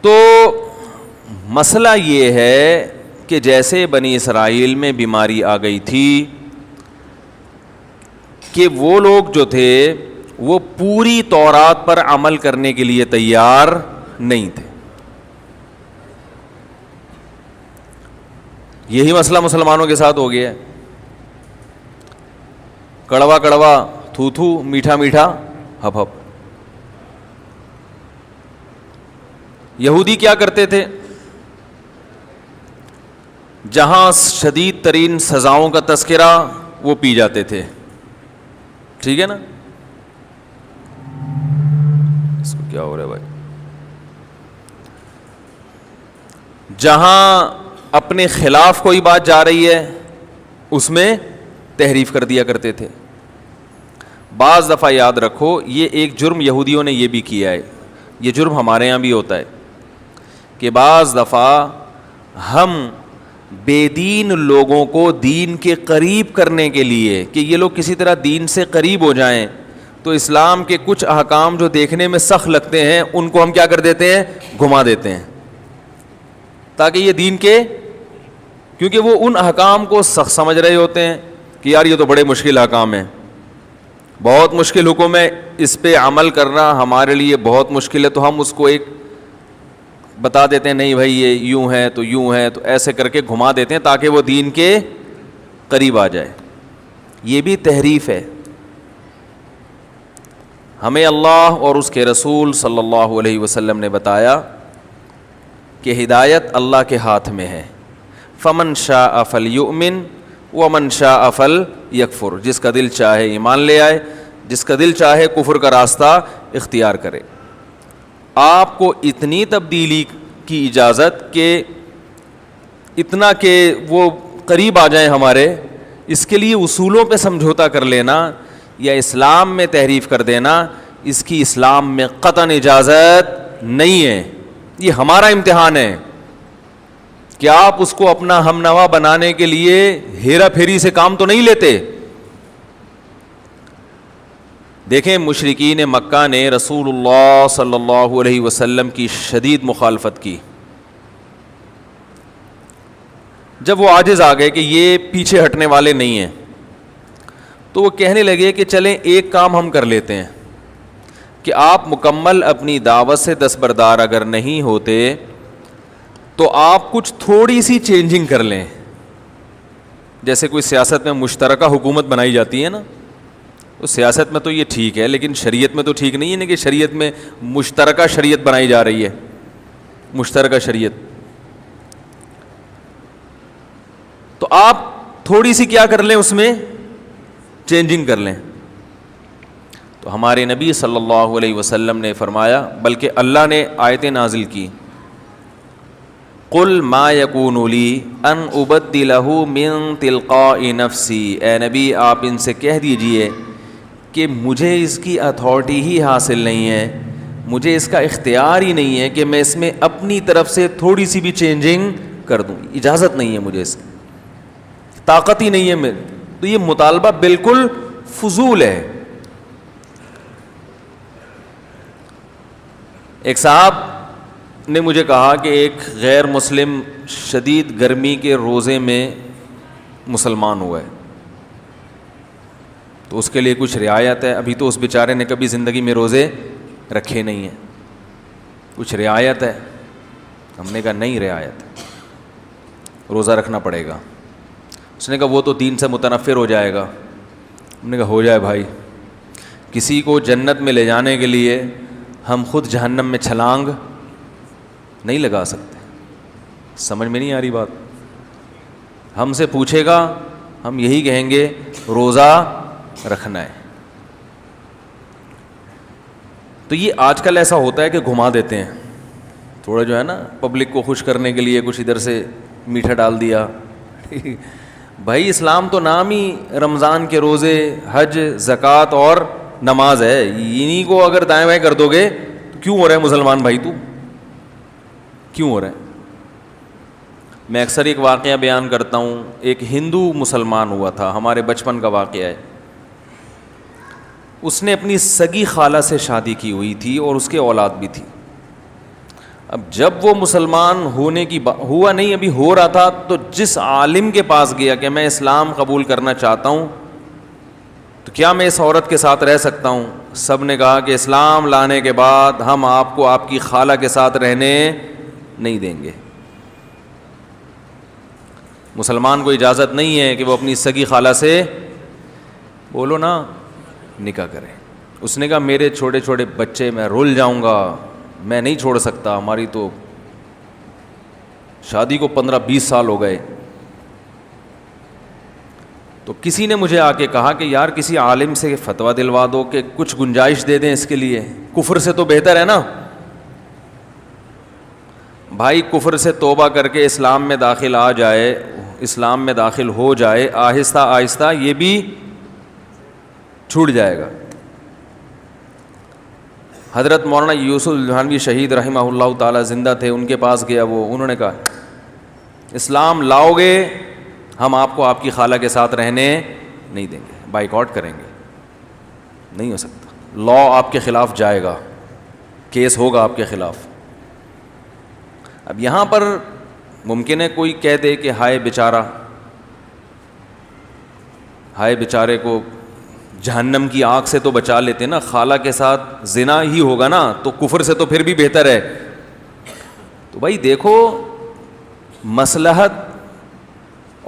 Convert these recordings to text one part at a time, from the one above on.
تو مسئلہ یہ ہے کہ جیسے بنی اسرائیل میں بیماری آ گئی تھی کہ وہ لوگ جو تھے وہ پوری تورات پر عمل کرنے کے لیے تیار نہیں تھے. یہی مسئلہ مسلمانوں کے ساتھ ہو گیا ہے. کڑوا کڑوا تھو تھو، میٹھا میٹھا ہپ ہپ. یہودی کیا کرتے تھے؟ جہاں شدید ترین سزاؤں کا تذکرہ وہ پی جاتے تھے. ٹھیک ہے نا؟ اس کو کیا ہو رہا ہے بھائی؟ جہاں اپنے خلاف کوئی بات جا رہی ہے اس میں تحریف کر دیا کرتے تھے. بعض دفعہ یاد رکھو یہ ایک جرم یہودیوں نے یہ بھی کیا ہے، یہ جرم ہمارے یہاں بھی ہوتا ہے کہ بعض دفعہ ہم بے دین لوگوں کو دین کے قریب کرنے کے لیے کہ یہ لوگ کسی طرح دین سے قریب ہو جائیں تو اسلام کے کچھ احکام جو دیکھنے میں سخت لگتے ہیں ان کو ہم کیا کر دیتے ہیں؟ گھما دیتے ہیں، تاکہ یہ دین کے، کیونکہ وہ ان احکام کو سخت سمجھ رہے ہوتے ہیں کہ یار یہ تو بڑے مشکل احکام ہیں، بہت مشکل حکم ہے، اس پہ عمل کرنا ہمارے لیے بہت مشکل ہے، تو ہم اس کو ایک بتا دیتے ہیں نہیں بھائی یہ یوں ہے تو یوں ہے، تو ایسے کر کے گھما دیتے ہیں تاکہ وہ دین کے قریب آ جائے. یہ بھی تحریف ہے. ہمیں اللہ اور اس کے رسول صلی اللہ علیہ وسلم نے بتایا کہ ہدایت اللہ کے ہاتھ میں ہے. فمن شاء فلیؤمن ومن شاء فلیکفر. جس کا دل چاہے ایمان لے آئے، جس کا دل چاہے کفر کا راستہ اختیار کرے. آپ کو اتنی تبدیلی کی اجازت کہ اتنا کہ وہ قریب آ جائیں ہمارے، اس کے لیے اصولوں پہ سمجھوتا کر لینا یا اسلام میں تحریف کر دینا، اس کی اسلام میں قطعاً اجازت نہیں ہے. یہ ہمارا امتحان ہے کہ آپ اس کو اپنا ہم نوا بنانے کے لیے ہیرا پھیری سے کام تو نہیں لیتے. دیکھیں مشرکین مکہ نے رسول اللہ صلی اللہ علیہ وسلم کی شدید مخالفت کی. جب وہ عاجز آ گئے کہ یہ پیچھے ہٹنے والے نہیں ہیں تو وہ کہنے لگے کہ چلیں ایک کام ہم کر لیتے ہیں کہ آپ مکمل اپنی دعوت سے دستبردار اگر نہیں ہوتے تو آپ کچھ تھوڑی سی چینجنگ کر لیں. جیسے کوئی سیاست میں مشترکہ حکومت بنائی جاتی ہے نا، تو سیاست میں تو یہ ٹھیک ہے لیکن شریعت میں تو ٹھیک نہیں ہے نا کہ شریعت میں مشترکہ شریعت بنائی جا رہی ہے، مشترکہ شریعت. تو آپ تھوڑی سی کیا کر لیں، اس میں چینجنگ کر لیں. تو ہمارے نبی صلی اللہ علیہ وسلم نے فرمایا، بلکہ اللہ نے آیتیں نازل کی، قل ما یکون لی ان ابدلہ من تلقاء نفسی. اے نبی آپ ان سے کہہ دیجئے کہ مجھے اس کی اتھارٹی ہی حاصل نہیں ہے، مجھے اس کا اختیار ہی نہیں ہے کہ میں اس میں اپنی طرف سے تھوڑی سی بھی چینجنگ کر دوں. اجازت نہیں ہے مجھے، اس کی طاقت ہی نہیں ہے میں. تو یہ مطالبہ بالکل فضول ہے. ایک صاحب نے مجھے کہا کہ ایک غیر مسلم شدید گرمی کے روزے میں مسلمان ہوا ہے تو اس کے لیے کچھ رعایت ہے. ابھی تو اس بیچارے نے کبھی زندگی میں روزے رکھے نہیں ہیں، کچھ رعایت ہے؟ ہم نے کہا نہیں رعایت، روزہ رکھنا پڑے گا. اس نے کہا وہ تو دین سے متنفر ہو جائے گا. ہم نے کہا ہو جائے بھائی، کسی کو جنت میں لے جانے کے لیے ہم خود جہنم میں چھلانگ نہیں لگا سکتے. سمجھ میں نہیں آ رہی بات؟ ہم سے پوچھے گا ہم یہی کہیں گے روزہ رکھنا ہے. تو یہ آج کل ایسا ہوتا ہے کہ گھما دیتے ہیں تھوڑا، جو ہے نا پبلک کو خوش کرنے کے لیے کچھ ادھر سے میٹھا ڈال دیا. بھائی اسلام تو نام ہی رمضان کے روزے، حج، زکوٰۃ اور نماز ہے. انہی کو اگر دائیں بائیں کر دو گے تو کیوں ہو رہا ہے مسلمان بھائی؟ تو کیوں ہو رہا ہے؟ میں اکثر ایک واقعہ بیان کرتا ہوں. ایک ہندو مسلمان ہوا تھا، ہمارے بچپن کا واقعہ ہے. اس نے اپنی سگی خالہ سے شادی کی ہوئی تھی اور اس کے اولاد بھی تھی. اب جب وہ مسلمان ہونے کی ہوا نہیں، ابھی ہو رہا تھا، تو جس عالم کے پاس گیا کہ میں اسلام قبول کرنا چاہتا ہوں، تو کیا میں اس عورت کے ساتھ رہ سکتا ہوں؟ سب نے کہا کہ اسلام لانے کے بعد ہم آپ کو آپ کی خالہ کے ساتھ رہنے نہیں دیں گے. مسلمان کو اجازت نہیں ہے کہ وہ اپنی سگی خالہ سے بولو نا نکاح کرے. اس نے کہا میرے چھوٹے چھوٹے بچے، میں رول جاؤں گا، میں نہیں چھوڑ سکتا، ہماری تو شادی کو 15-20 سال ہو گئے. تو کسی نے مجھے آ کے کہا کہ یار کسی عالم سے فتویٰ دلوا دو کہ کچھ گنجائش دے دیں اس کے لیے، کفر سے تو بہتر ہے نا. بھائی کفر سے توبہ کر کے اسلام میں داخل آ جائے، اسلام میں داخل ہو جائے، آہستہ آہستہ یہ بھی چھوٹ جائے گا. حضرت مولانا یوسف الجھانوی شہید رحمہ اللہ تعالی زندہ تھے، ان کے پاس گیا وہ، انہوں نے کہا اسلام لاؤ گے ہم آپ کو آپ کی خالہ کے ساتھ رہنے نہیں دیں گے، بائیکاٹ کریں گے. نہیں ہو سکتا، لا آپ کے خلاف جائے گا، کیس ہوگا آپ کے خلاف. اب یہاں پر ممکن ہے کوئی کہہ دے کہ ہائے بیچارہ، ہائے بیچارے کو جہنم کی آگ سے تو بچا لیتے نا، خالہ کے ساتھ زنا ہی ہوگا نا، تو کفر سے تو پھر بھی بہتر ہے. تو بھائی دیکھو، مصلحت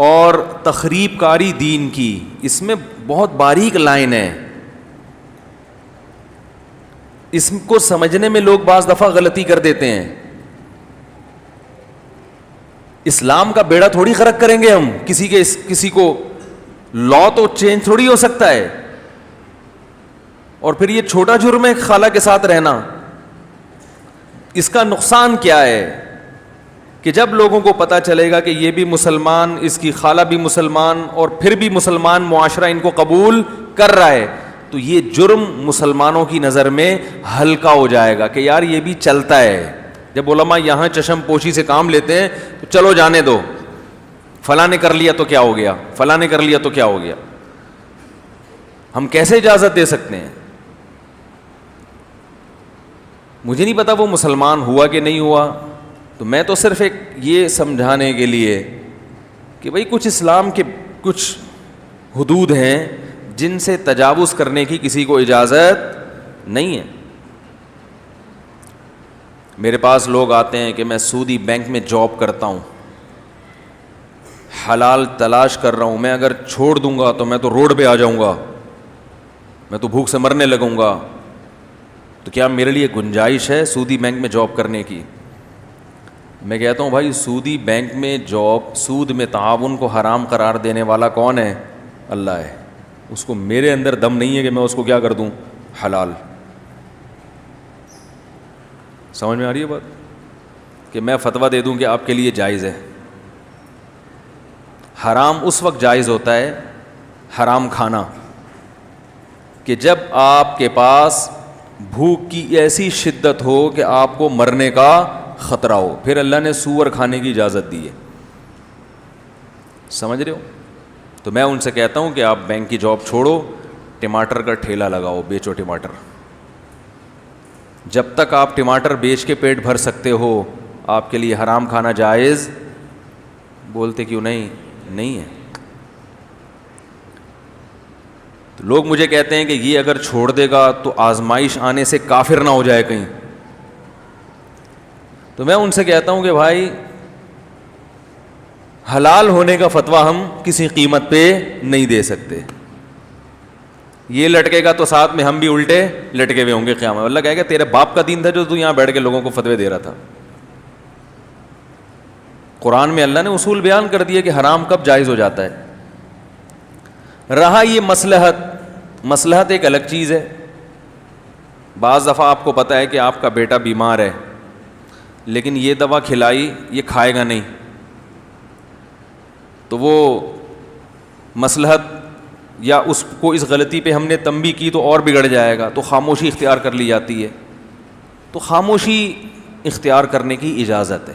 اور تخریب کاری دین کی، اس میں بہت باریک لائن ہے. اس کو سمجھنے میں لوگ بعض دفعہ غلطی کر دیتے ہیں. اسلام کا بیڑا تھوڑی غرق کریں گے ہم، کسی کو لا تو چینج تھوڑی ہو سکتا ہے. اور پھر یہ چھوٹا جرم ہے خالہ کے ساتھ رہنا. اس کا نقصان کیا ہے کہ جب لوگوں کو پتہ چلے گا کہ یہ بھی مسلمان، اس کی خالہ بھی مسلمان، اور پھر بھی مسلمان معاشرہ ان کو قبول کر رہا ہے، تو یہ جرم مسلمانوں کی نظر میں ہلکا ہو جائے گا کہ یار یہ بھی چلتا ہے. جب علماء یہاں چشم پوشی سے کام لیتے ہیں تو چلو جانے دو، فلاں نے کر لیا تو کیا ہو گیا، فلاں نے کر لیا تو کیا ہو گیا. ہم کیسے اجازت دے سکتے ہیں؟ مجھے نہیں پتا وہ مسلمان ہوا کہ نہیں ہوا، تو میں تو صرف ایک یہ سمجھانے کے لیے کہ بھئی کچھ اسلام کے کچھ حدود ہیں جن سے تجاوز کرنے کی کسی کو اجازت نہیں ہے. میرے پاس لوگ آتے ہیں کہ میں سودی بینک میں جاب کرتا ہوں، حلال تلاش کر رہا ہوں، میں اگر چھوڑ دوں گا تو میں تو روڈ پہ آ جاؤں گا، میں تو بھوک سے مرنے لگوں گا. تو کیا میرے لیے گنجائش ہے سودی بینک میں جاب کرنے کی؟ میں کہتا ہوں بھائی سودی بینک میں جاب، سود میں تعاون کو حرام قرار دینے والا کون ہے؟ اللہ ہے. اس کو میرے اندر دم نہیں ہے کہ میں اس کو کیا کر دوں حلال. سمجھ میں آ رہی ہے بات؟ کہ میں فتویٰ دے دوں کہ آپ کے لیے جائز ہے. حرام اس وقت جائز ہوتا ہے، حرام کھانا، کہ جب آپ کے پاس بھوک کی ایسی شدت ہو کہ آپ کو مرنے کا خطرہ ہو، پھر اللہ نے سور کھانے کی اجازت دی ہے. سمجھ رہے ہو؟ تو میں ان سے کہتا ہوں کہ آپ بینک کی جاب چھوڑو، ٹماٹر کا ٹھیلا لگاؤ، بیچو ٹماٹر. جب تک آپ ٹماٹر بیچ کے پیٹ بھر سکتے ہو آپ کے لیے حرام کھانا جائز. بولتے کیوں نہیں ہے. تو لوگ مجھے کہتے ہیں کہ یہ اگر چھوڑ دے گا تو آزمائش آنے سے کافر نہ ہو جائے کہیں. تو میں ان سے کہتا ہوں کہ بھائی حلال ہونے کا فتویٰ ہم کسی قیمت پہ نہیں دے سکتے. یہ لٹکے گا تو ساتھ میں ہم بھی الٹے لٹکے ہوئے ہوں گے قیامت. اللہ کہے گا تیرے باپ کا دین تھا جو تو یہاں بیٹھ کے لوگوں کو فتوے دے رہا تھا. قرآن میں اللہ نے اصول بیان کر دیے کہ حرام کب جائز ہو جاتا ہے. رہا یہ مصلحت ایک الگ چیز ہے. بعض دفعہ آپ کو پتہ ہے کہ آپ کا بیٹا بیمار ہے، لیکن یہ دوا کھلائی یہ کھائے گا نہیں، تو وہ مصلحت یا اس کو اس غلطی پہ ہم نے تنبیہ کی تو اور بگڑ جائے گا، تو خاموشی اختیار کر لی جاتی ہے. تو خاموشی اختیار کرنے کی اجازت ہے.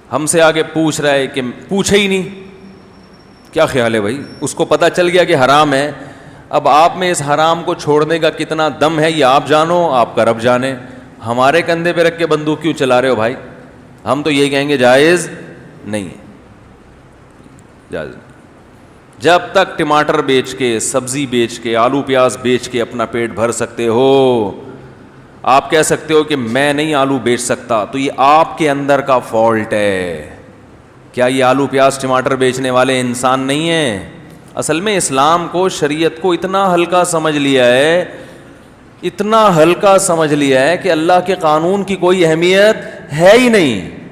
ہم سے آگے پوچھ رہا ہے کہ پوچھے ہی نہیں، کیا خیال ہے بھائی؟ اس کو پتہ چل گیا کہ حرام ہے. اب آپ میں اس حرام کو چھوڑنے کا کتنا دم ہے یہ آپ جانو، آپ کا رب جانے. ہمارے کندھے پہ رکھ کے بندوق کیوں چلا رہے ہو بھائی؟ ہم تو یہ کہیں گے جائز نہیں ہے، جائز نہیں۔ جب تک ٹماٹر بیچ کے، سبزی بیچ کے، آلو پیاز بیچ کے اپنا پیٹ بھر سکتے ہو، آپ کہہ سکتے ہو کہ میں نہیں آلو بیچ سکتا، تو یہ آپ کے اندر کا فالٹ ہے۔ کیا یہ آلو پیاز ٹماٹر بیچنے والے انسان نہیں ہیں؟ اصل میں اسلام کو، شریعت کو اتنا ہلکا سمجھ لیا ہے، اتنا ہلکا سمجھ لیا ہے کہ اللہ کے قانون کی کوئی اہمیت ہے ہی نہیں۔